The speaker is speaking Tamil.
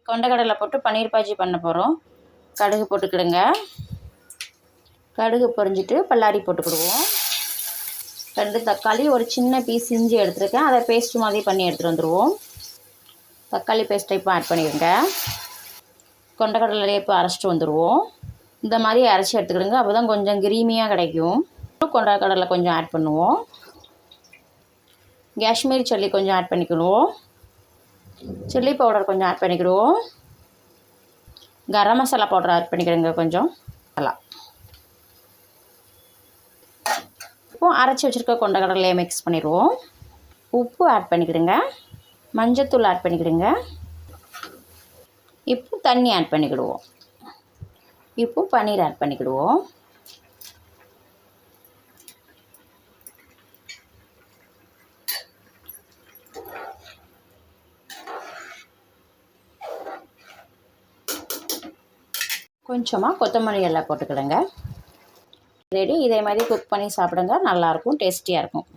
கொண்டக்கடலை போட்டு பன்னீர் பாஜி பண்ண போகிறோம். கடுகு போட்டுக்கிடுங்க. கடுகு பொரிஞ்சிட்டு பல்லாரி போட்டுக்கிடுவோம். 2 தக்காளி, ஒரு சின்ன பீஸ் இஞ்சி எடுத்துருக்கேன். அதை பேஸ்ட் மாதிரி பண்ணி எடுத்துகிட்டு வந்துடுவோம். தக்காளி பேஸ்ட்டை இப்போ ஆட் பண்ணிடுங்க. கொண்டக்கடலையே இப்போ அரைச்சிட்டு வந்துடுவோம். இந்த மாதிரி அரைச்சி எடுத்துக்கிடுங்க. அப்போ தான் கொஞ்சம் கிரீமியாக கிடைக்கும். கொண்டக்கடலை கொஞ்சம் ஆட் பண்ணுவோம். காஷ்மீரி சில்லி கொஞ்சம் ஆட் பண்ணிக்கிடுவோம். சில்லி பவுடர் கொஞ்சம் add பண்ணிக்கிடுவோம். Garam masala powder add பண்ணிக்கிடுங்க கொஞ்சம். நல்லா இப்போ அரைச்சி வச்சுருக்க கொண்டக்கடலையை மிக்ஸ் பண்ணிடுவோம். உப்பு ஆட் பண்ணிக்கிடுங்க. மஞ்சத்தூள் ஆட் பண்ணிக்கிடுங்க. இப்போ தண்ணி ஆட் பண்ணிக்கிடுவோம். இப்போ பன்னீர் ஆட் பண்ணிக்கிடுவோம். கொஞ்சமாக கொத்தமல்லி எல்லாம் போட்டுக்கிடுங்க. ரெடி. இதே மாதிரி குக் பண்ணி சாப்பிடுங்க. நல்லாயிருக்கும், டேஸ்டியாக இருக்கும்.